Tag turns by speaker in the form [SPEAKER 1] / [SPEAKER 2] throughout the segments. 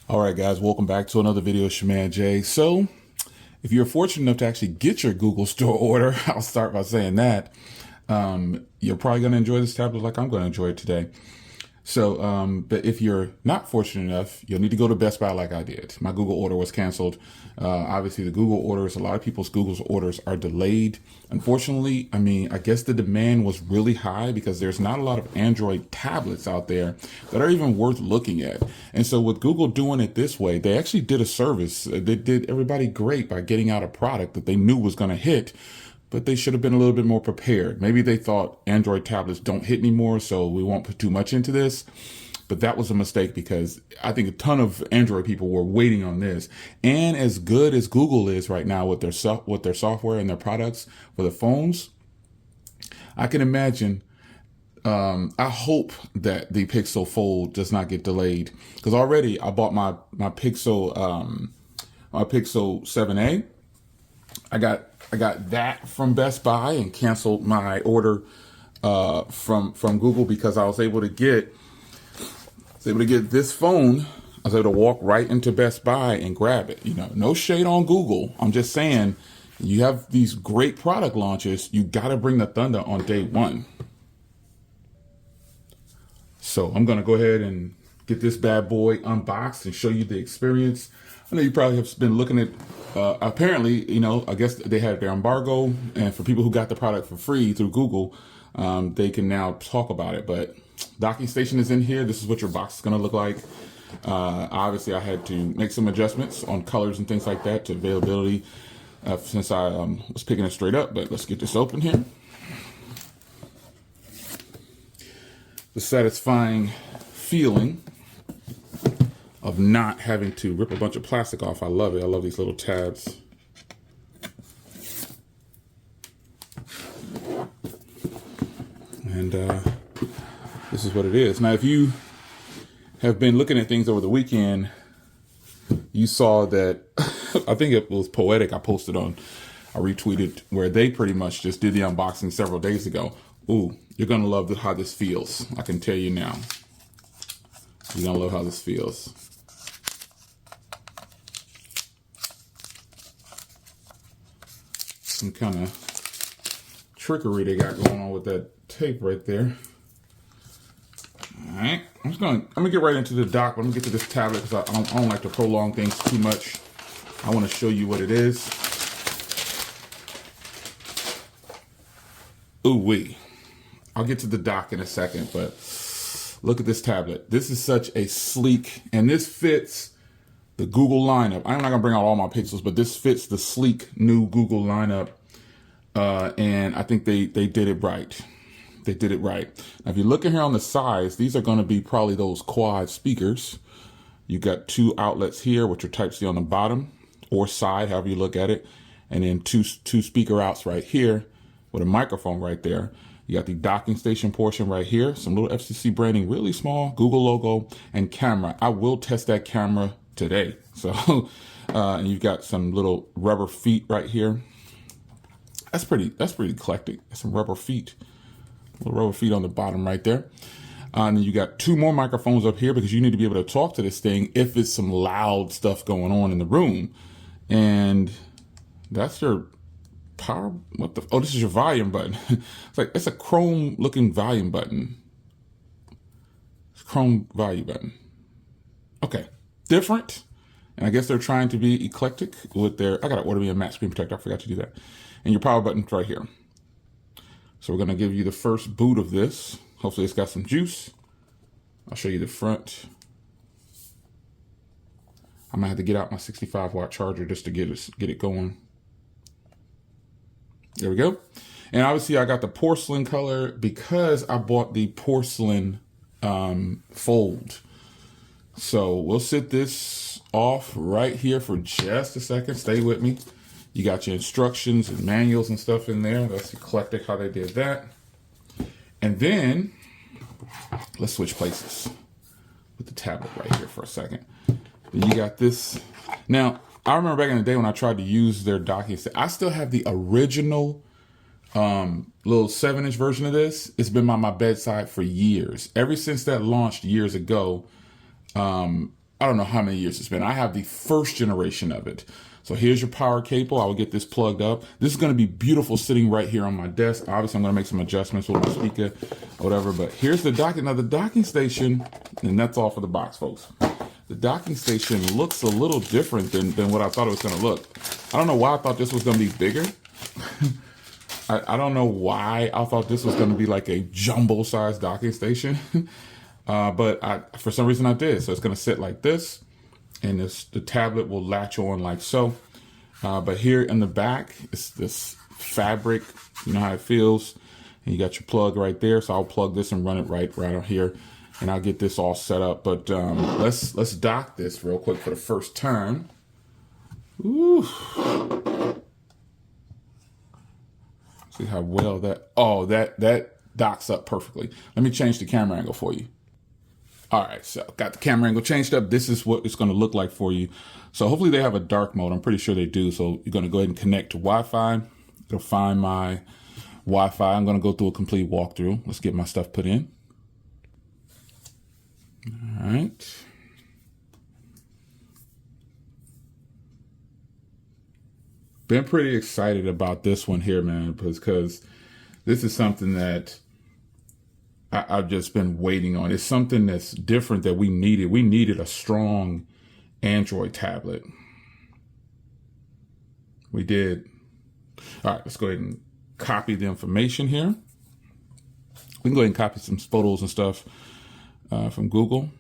[SPEAKER 1] All right, guys, welcome back to another video. Shaman J. So, if you're fortunate enough to actually get your Google Store order, I'll start by saying that you're probably going to enjoy this tablet like I'm going to enjoy it today. So, but if you're not fortunate enough, you'll need to go to Best Buy like I did. My Google order was canceled. Obviously, the Google orders, a lot of people's Google's orders are delayed. Unfortunately, I guess the demand was really high because there's not a lot of Android tablets out there that are even worth looking at. And so with Google doing it this way, they actually did a service. They did everybody great by getting out a product that they knew was going to hit, but they should have been a little bit more prepared. Maybe they thought Android tablets don't hit anymore, so we won't put too much into this. But that was a mistake because I think a ton of Android people were waiting on this. And as good as Google is right now with their software and their products for the phones, I can imagine. I hope that the Pixel Fold does not get delayed because already I bought my Pixel my Pixel 7a. I got that from Best Buy and canceled my order from Google because I was able to get this phone. I was able to walk right into Best Buy and grab it. No shade on Google. I'm just saying, you have these great product launches. You got to bring the thunder on day one. So I'm going to go ahead and get this bad boy unboxed and show you the experience. I know you probably have been looking at, apparently, I guess they had their embargo, and for people who got the product for free through Google, they can now talk about it. But docking station is in here. This is what your box is going to look like. Obviously, I had to make some adjustments on colors and things like that to availability since I was picking it straight up. But let's get this open here. The satisfying feeling of not having to rip a bunch of plastic off. I love it. I love these little tabs. And this is what it is. Now, if you have been looking at things over the weekend, you saw that, I think it was Poetic I retweeted, where they pretty much just did the unboxing several days ago. Ooh, you're going to love how this feels. I can tell you now. You're going to love how this feels. Some kind of trickery they got going on with that tape right there. All right, I'm gonna get right into the dock. Let me get to this tablet because I don't like to prolong things too much. I want to show you what it is. Ooh wee. I'll get to the dock in a second, but look at this tablet. This is such a sleek, and this fits the Google lineup. I'm not gonna bring out all my pixels, but this fits the sleek new Google lineup. And I think they did it right. They did it right. Now, if you look in here on the sides, these are gonna be probably those quad speakers. You got two outlets here, which are Type-C on the bottom or side, however you look at it. And then two speaker outs right here with a microphone right there. You got the docking station portion right here, some little FCC branding, really small, Google logo, and camera. I will test that camera today. So, and you've got some little rubber feet right here. That's pretty eclectic. Some rubber feet, little rubber feet on the bottom right there. And then you got two more microphones up here because you need to be able to talk to this thing if it's some loud stuff going on in the room. And that's your power. Oh, this is your volume button. It's a chrome looking volume button. It's a chrome volume button. Okay, different. And I guess they're trying to be eclectic with their, I gotta order me a matte screen protector. I forgot to do that. And your power button's right here. So we're gonna give you the first boot of this. Hopefully it's got some juice. I'll show you the front. I might have to get out my 65-watt charger just to get it going. There we go. And obviously I got the porcelain color because I bought the porcelain fold. So we'll sit this off right here for just a second. Stay with me. You got your instructions and manuals and stuff in there. That's eclectic how they did that. And then let's switch places with the tablet right here for a second. Then you got this. Now, I remember back in the day when I tried to use their docking station. I still have the original little 7-inch version of this. It's been by my bedside for years. Ever since that launched years ago, I don't know how many years it's been. I have the first generation of it. So here's your power cable. I will get this plugged up. This is going to be beautiful sitting right here on my desk. Obviously, I'm going to make some adjustments with my speaker, whatever. But here's the docking. Now, the docking station, and that's all for the box, folks. The docking station looks a little different than what I thought it was going to look. I don't know why I thought this was going to be bigger. I don't know why I thought this was going to be like a jumbo-sized docking station. But for some reason I did. So it's going to sit like this, and the tablet will latch on like so. But here in the back, it's this fabric. You know how it feels. And you got your plug right there. So I'll plug this and run it right on here, and I'll get this all set up. But let's dock this real quick for the first time. Ooh. See how well that docks up perfectly. Let me change the camera angle for you. All right, so got the camera angle changed up. This is what it's going to look like for you. So hopefully they have a dark mode. I'm pretty sure they do. So you're going to go ahead and connect to Wi-Fi. It'll find my Wi-Fi. I'm going to go through a complete walkthrough. Let's get my stuff put in. All right. Been pretty excited about this one here, man, because this is something that I've just been waiting on. It's something that's different that we needed. We needed a strong Android tablet. We did. All right, let's go ahead and copy the information here. We can go ahead and copy some photos and stuff from Google.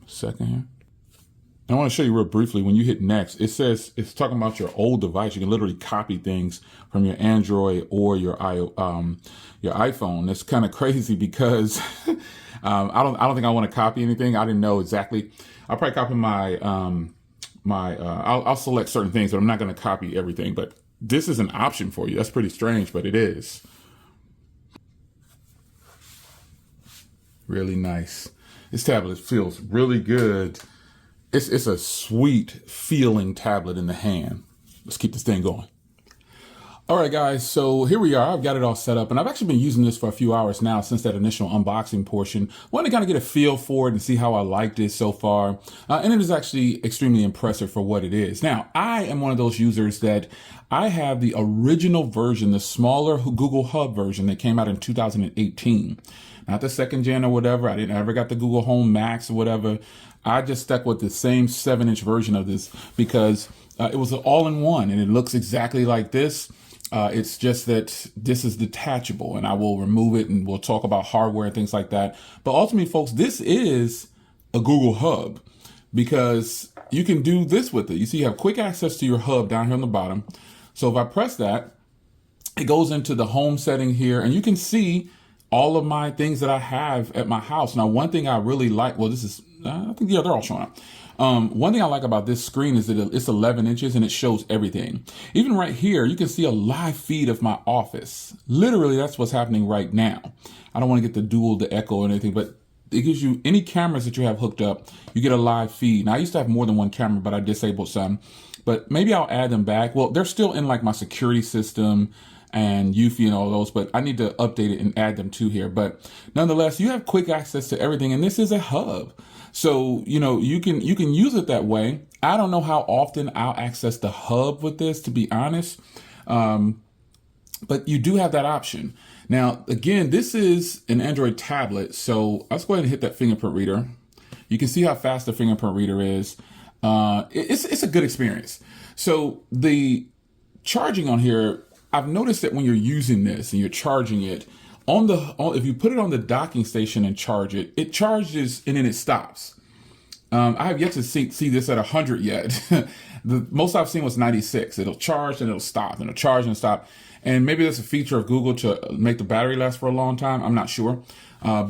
[SPEAKER 1] Second here. I want to show you real briefly, when you hit next, it says it's talking about your old device. You can literally copy things from your Android or your iPhone. It's kind of crazy because I don't think I want to copy anything. I didn't know exactly. I'll probably copy my I'll select certain things, but I'm not going to copy everything. But this is an option for you. That's pretty strange, but it is. Really nice. This tablet feels really good. It's a sweet feeling tablet in the hand. Let's keep this thing going. All right, guys, so here we are. I've got it all set up, and I've actually been using this for a few hours now since that initial unboxing portion. Want to kind of get a feel for it and see how I liked it so far. And it is actually extremely impressive for what it is. Now, I am one of those users that I have the original version, the smaller Google Hub version that came out in 2018. Not the second gen or whatever. I didn't ever got the Google Home Max or whatever. I just stuck with the same 7-inch version of this because it was an all-in-one, and it looks exactly like this. It's just that this is detachable, and I will remove it, and we'll talk about hardware and things like that. But ultimately, folks, this is a Google Hub because you can do this with it. You see, you have quick access to your hub down here on the bottom. So if I press that, it goes into the home setting here, and you can see all of my things that I have at my house. Now, one thing I really like, well, this is, I think, yeah, they're all showing up. One thing I like about this screen is that it's 11 inches and it shows everything. Even right here, you can see a live feed of my office. Literally, that's what's happening right now. I don't want to get the echo or anything, but it gives you any cameras that you have hooked up, you get a live feed. Now, I used to have more than one camera, but I disabled some. But maybe I'll add them back. Well, they're still in like my security system and Eufy and all those, but I need to update it and add them to here. But nonetheless, you have quick access to everything, and this is a hub. So, you know, you can use it that way. I don't know how often I'll access the hub with this, to be honest. But you do have that option. Now, again, this is an Android tablet. So let's go ahead and hit that fingerprint reader. You can see how fast the fingerprint reader is. It's a good experience. So the charging on here, I've noticed that when you're using this and you're charging it, if you put it on the docking station and charge it, it charges and then it stops. I have yet to see this at 100 yet. The most I've seen was 96. It'll charge and it'll stop, and it'll charge and stop. And maybe that's a feature of Google to make the battery last for a long time. I'm not sure, but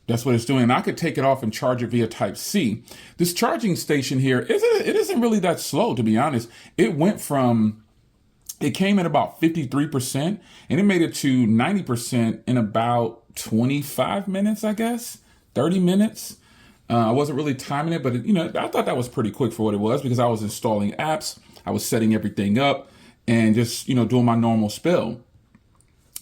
[SPEAKER 1] that's what it's doing. And I could take it off and charge it via Type-C. This charging station here, it isn't really that slow, to be honest. It came at about 53%, and it made it to 90% in about 25 minutes, I guess, 30 minutes. I wasn't really timing it, but I thought that was pretty quick for what it was because I was installing apps, I was setting everything up, and just doing my normal spill.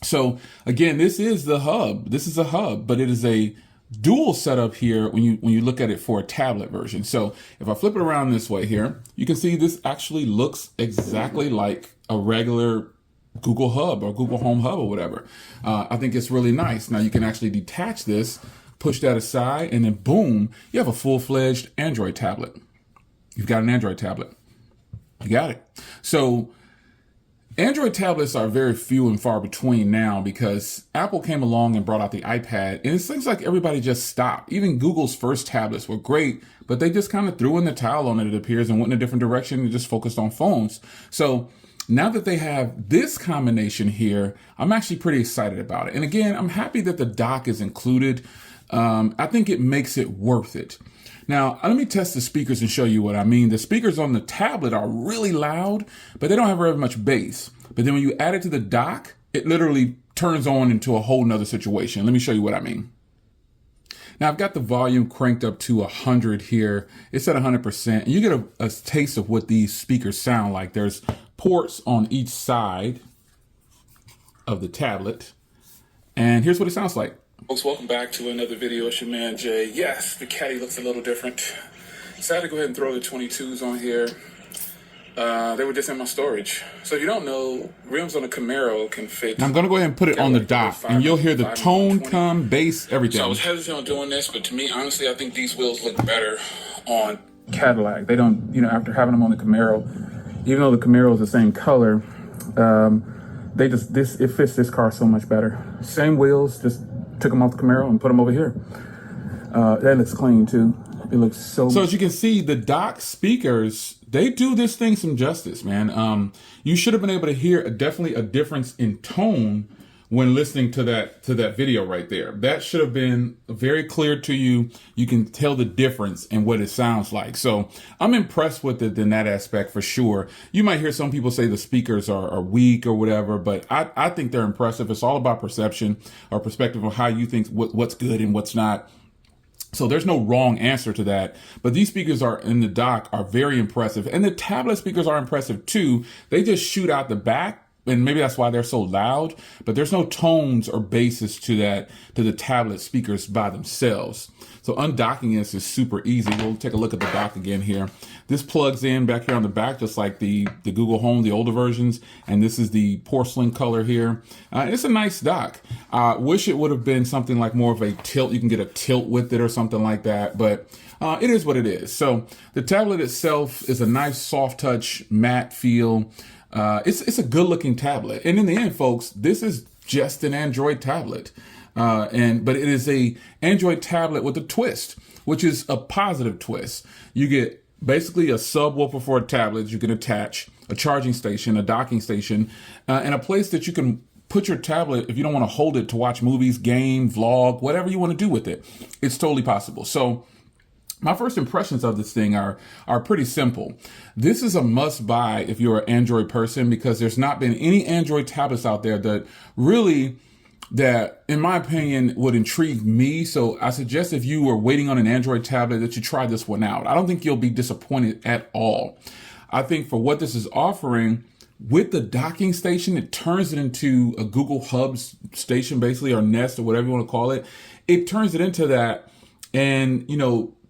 [SPEAKER 1] So again, this is the hub. This is a hub, but it is a dual setup here when you look at it for a tablet version. So if I flip it around this way here, you can see this actually looks exactly like a regular Google Hub or Google Home Hub or whatever. I think it's really nice. Now you can actually detach this, push that aside, and then boom, you have a full-fledged Android tablet. You've got an Android tablet. You got it. So Android tablets are very few and far between now because Apple came along and brought out the iPad, and it seems like everybody just stopped. Even Google's first tablets were great, but they just kind of threw in the towel on it, it appears, and went in a different direction and just focused on phones. So now that they have this combination here, I'm actually pretty excited about it. And again, I'm happy that the dock is included. I think it makes it worth it. Now, let me test the speakers and show you what I mean. The speakers on the tablet are really loud, but they don't have very much bass. But then when you add it to the dock, it literally turns on into a whole nother situation. Let me show you what I mean. Now, I've got the volume cranked up to 100 here. It's at 100%. And you get a taste of what these speakers sound like. There's ports on each side of the tablet. And here's what it sounds like. Folks, welcome back to another video. It's your man Jay. Yes, the caddy looks a little different. Decided to go ahead and throw the 22s on here. They were just in my storage. So if you don't know, rims on a Camaro can fit. Now I'm going to go ahead and put it on the dock, and you'll hear the tone come, bass, everything. So I was hesitant on doing this, but to me, honestly, I think these wheels look better on Cadillac. They don't, after having them on the Camaro, even though the Camaro is the same color, it fits this car so much better. Same wheels, just took them off the Camaro and put them over here. That looks clean too. It looks so as you can see, the dock speakers, they do this thing some justice, man. You should have been able to hear definitely a difference in tone when listening to that video right there. That should have been very clear to you. You can tell the difference in what it sounds like. So I'm impressed with it in that aspect for sure. You might hear some people say the speakers are weak or whatever, but I think they're impressive. It's all about perception or perspective of how you think what's good and what's not. So there's no wrong answer to that, but these speakers are in the dock are very impressive, and the tablet speakers are impressive too. They just shoot out the back, and maybe that's why they're so loud, but there's no tones or basses to the tablet speakers by themselves. So undocking this is super easy. We'll take a look at the dock again here. This plugs in back here on the back, just like the Google Home, the older versions. And this is the porcelain color here. It's a nice dock. I wish it would have been something like more of a tilt. You can get a tilt with it or something like that, but it is what it is. So the tablet itself is a nice soft touch matte feel. It's a good looking tablet. And in the end, folks, this is just an Android tablet. But it is a Android tablet with a twist, which is a positive twist. You get basically a subwoofer for a tablet you can attach, a charging station, a docking station, and a place that you can put your tablet if you don't want to hold it to watch movies, game, vlog, whatever you want to do with it. It's totally possible. So my first impressions of this thing are pretty simple. This is a must buy if you're an Android person, because there's not been any Android tablets out there that in my opinion, would intrigue me. So I suggest if you are waiting on an Android tablet that you try this one out. I don't think you'll be disappointed at all. I think for what this is offering, with the docking station, it turns it into a Google Hub station, basically, or Nest, or whatever you want to call it. It turns it into that. And,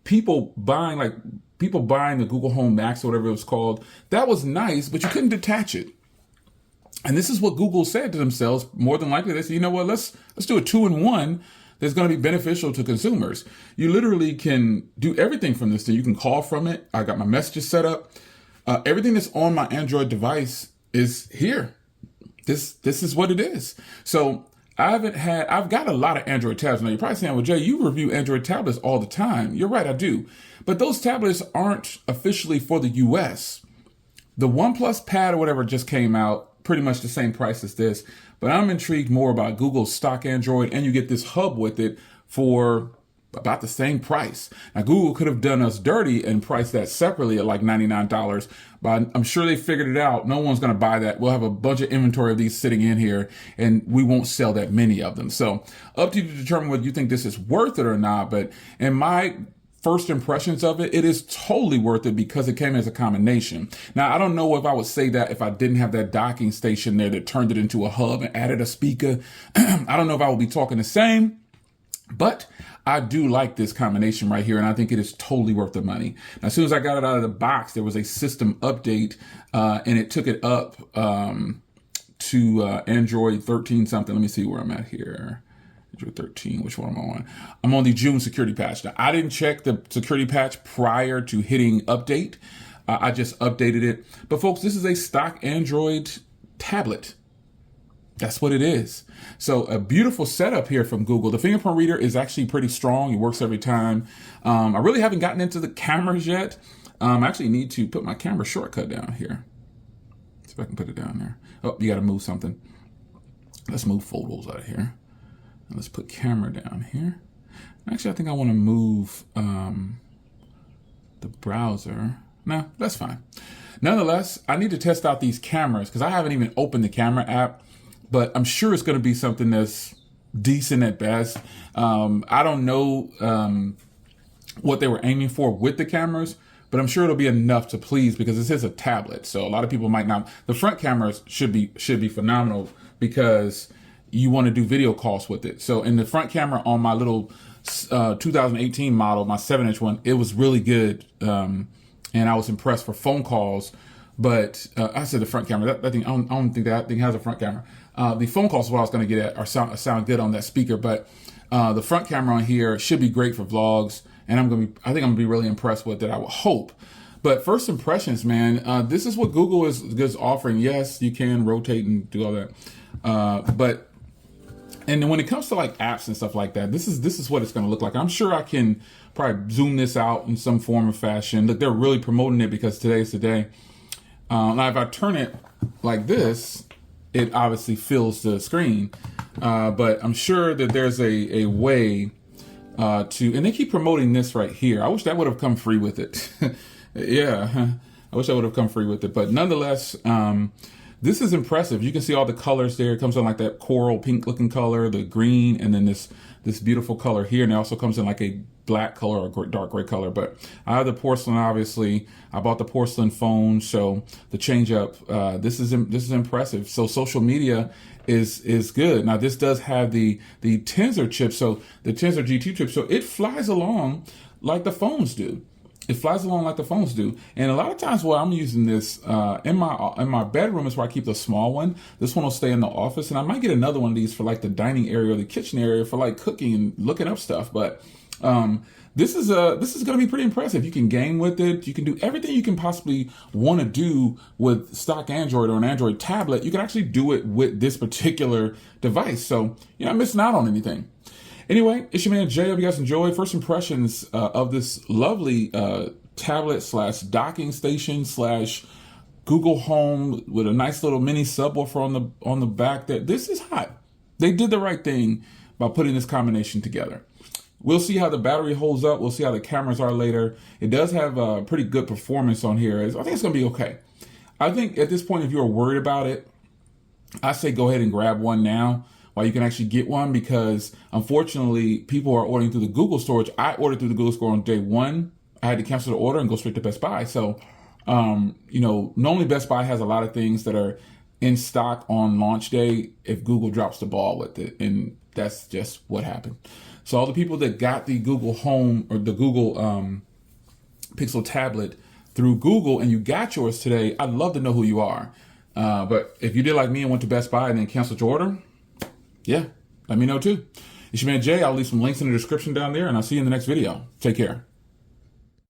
[SPEAKER 1] people buying the Google Home Max or whatever it was called, that was nice, but you couldn't detach it. And this is what Google said to themselves. More than likely, they said, you know what, let's do a 2-in-1 that's going to be beneficial to consumers. You literally can do everything from this thing. You can call from it. I got my messages set up. Everything that's on my Android device is here. This is what it is. So I've got a lot of Android tablets. Now you're probably saying, well, Jay, you review Android tablets all the time. You're right, I do. But those tablets aren't officially for the US. The OnePlus Pad or whatever just came out, pretty much the same price as this. But I'm intrigued more about Google's stock Android, and you get this hub with it for about the same price. Now, Google could have done us dirty and priced that separately at like $99, but I'm sure they figured it out. No one's going to buy that. We'll have a bunch of inventory of these sitting in here, and we won't sell that many of them. So up to you to determine whether you think this is worth it or not. But in my first impressions of it, it is totally worth it because it came as a combination. Now, I don't know if I would say that if I didn't have that docking station there that turned it into a hub and added a speaker. I don't know if I would be talking the same. But I do like this combination right here, and I think it is totally worth the money. Now, as soon as I got it out of the box, there was a system update, and it took it up to Android 13 something. Let me see where I'm at here. Android 13, which one am I on? I'm on the June security patch. Now, I didn't check the security patch prior to hitting update. I just updated it. But folks, this is a stock Android tablet. That's what it is. So a beautiful setup here from Google. The fingerprint reader is actually pretty strong. It works every time. I really haven't gotten into the cameras yet. I actually need to put my camera shortcut down here. See if I can put it down there. Oh, you got to move something. Let's move photos out of here. And let's put camera down here. Actually, I think I want to move the browser. No, that's fine. Nonetheless, I need to test out these cameras because I haven't even opened the camera app, but I'm sure it's going to be something that's decent at best. I don't know what they were aiming for with the cameras, but I'm sure it'll be enough to please because this is a tablet. So a lot of people might not. The front cameras should be phenomenal because you want to do video calls with it. So in the front camera on my little 2018 model, my 7-inch one, it was really good. And I was impressed for phone calls. But I said the front camera, that thing, I don't think that thing has a front camera. The phone calls is what I was going to get at, or sound good on that speaker. But the front camera on here should be great for vlogs. And I think I'm going to be really impressed with it, I would hope. But first impressions, man, this is what Google is offering. Yes, you can rotate and do all that. And when it comes to like apps and stuff like that, this is what it's going to look like. I'm sure I can probably zoom this out in some form or fashion. Look, they're really promoting it because today's the day. Now, if I turn it like this, it obviously fills the screen. But I'm sure that there's a way to, and they keep promoting this right here. I wish that would have come free with it. Yeah, I wish I would have come free with it. But nonetheless, this is impressive. You can see all the colors there. It comes in like that coral pink looking color, the green, and then this beautiful color here. And it also comes in like a black color or dark gray color. But I have the porcelain, obviously. I bought the porcelain phone, so the change up. This is impressive. So social media is good. Now this does have the Tensor chip, so the Tensor G2 chip, so it flies along like the phones do. It flies along like the phones do. And a lot of times where I'm using this in my bedroom is where I keep the small one. This one will stay in the office, and I might get another one of these for like the dining area or the kitchen area for like cooking and looking up stuff. But this is going to be pretty impressive. You can game with it. You can do everything you can possibly want to do with stock Android or an Android tablet. You can actually do it with this particular device. So you're not missing out on anything. Anyway, it's your man Jay. Hope you guys enjoyed. First impressions of this lovely tablet slash docking station slash Google Home with a nice little mini subwoofer on the back. This is hot. They did the right thing by putting this combination together. We'll see how the battery holds up. We'll see how the cameras are later. It does have a pretty good performance on here. I think it's going to be okay. I think at this point, if you're worried about it, I say go ahead and grab one now while you can actually get one, because unfortunately people are ordering through the Google storage. I ordered through the Google store on day one. I had to cancel the order and go straight to Best Buy. So, normally Best Buy has a lot of things that are in stock on launch day if Google drops the ball with it. And that's just what happened. So all the people that got the Google Home or the Google Pixel tablet through Google and you got yours today, I'd love to know who you are. But if you did like me and went to Best Buy and then canceled your order, yeah, let me know too. It's your man Jay. I'll leave some links in the description down there, and I'll see you in the next video. Take care.